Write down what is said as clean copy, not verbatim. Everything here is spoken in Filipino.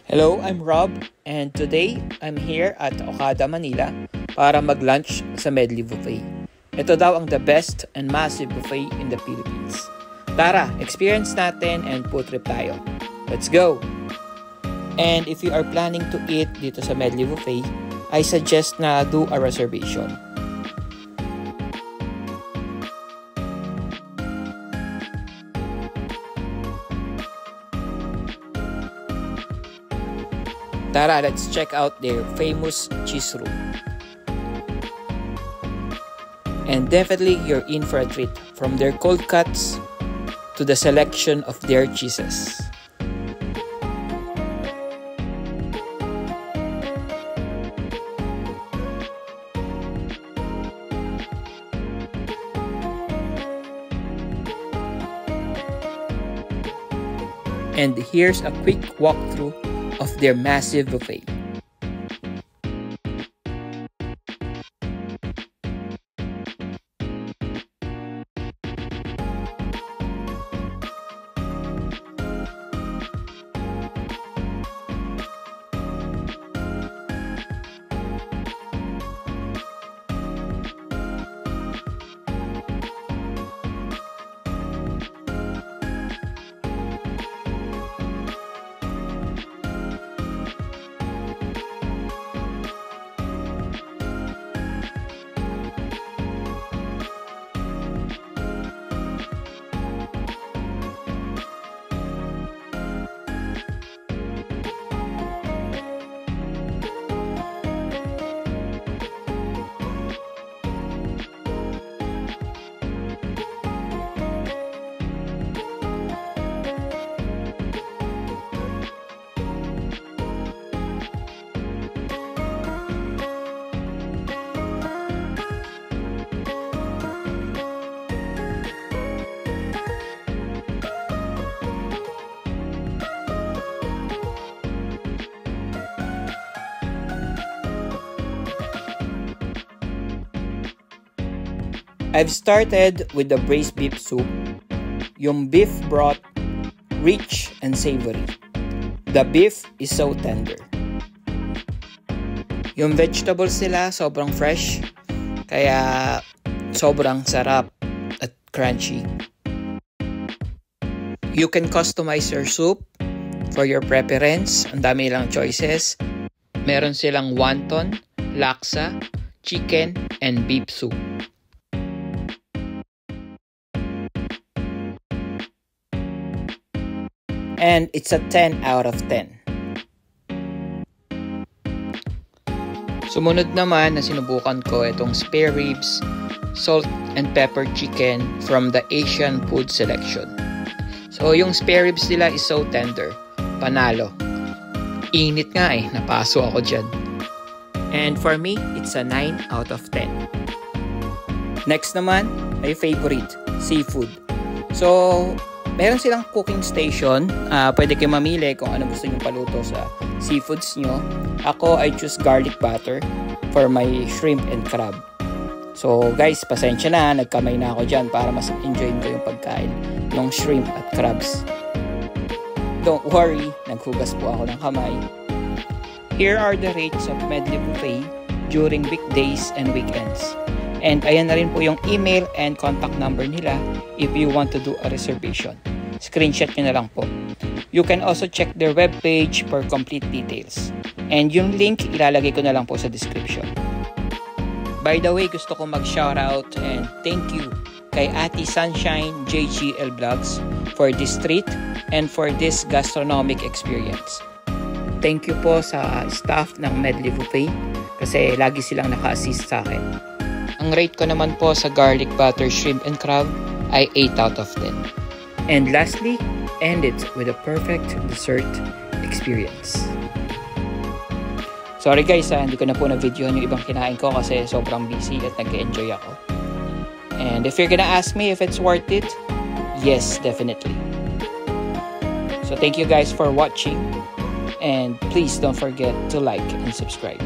Hello, I'm Rob, and today I'm here at Okada, Manila para mag-lunch sa Medley Buffet. Ito daw ang the best and massive buffet in the Philippines. Tara, experience natin and food trip tayo. Let's go! And if you are planning to eat dito sa Medley Buffet, I suggest na do a reservation. Tara, let's check out their famous cheese room. And definitely you're in for a treat from their cold cuts to the selection of their cheeses. And here's a quick walkthrough of their massive buffet. I've started with the braised beef soup. Yung beef broth, rich and savory. The beef is so tender. Yung vegetables nila sobrang fresh, kaya sobrang sarap at crunchy. You can customize your soup for your preference. Ang dami nilang choices. Meron silang wonton, laksa, chicken, and beef soup. And it's a 10 out of 10. Sumunod naman na sinubukan ko itong spare ribs, salt and pepper chicken from the Asian food selection. So yung spare ribs nila is so tender. Panalo. Init nga napaso ako dyan. And for me, it's a 9 out of 10. Next naman, my favorite, seafood. So, meron silang cooking station. Pwede kayo mamili kung ano gusto nyo paluto sa seafoods nyo. Ako, I choose garlic butter for my shrimp and crab. So guys, pasensya na. Nagkamay na ako dyan para mas enjoy ko yung pagkain ng shrimp at crabs. Don't worry, naghugas po ako ng kamay. Here are the rates of Medley Buffet during weekdays and weekends. And ayan na rin po yung email and contact number nila if you want to do a reservation. Screenshot nyo na lang po. You can also check their webpage for complete details. And yung link, ilalagay ko na lang po sa description. By the way, gusto ko mag-shoutout and thank you kay Ate Sunshine JGL Vlogs for this treat and for this gastronomic experience. Thank you po sa staff ng Medley Buffet kasi lagi silang naka-assist sa akin. Ang rate ko naman po sa garlic butter shrimp and crab ay 8 out of 10. And lastly, end it with a perfect dessert experience. Sorry guys, hindi ko na po na-videohan yung ibang kinain ko kasi sobrang busy at nag-enjoy ako. And if you're gonna ask me if it's worth it, yes, definitely. So thank you guys for watching and please don't forget to like and subscribe.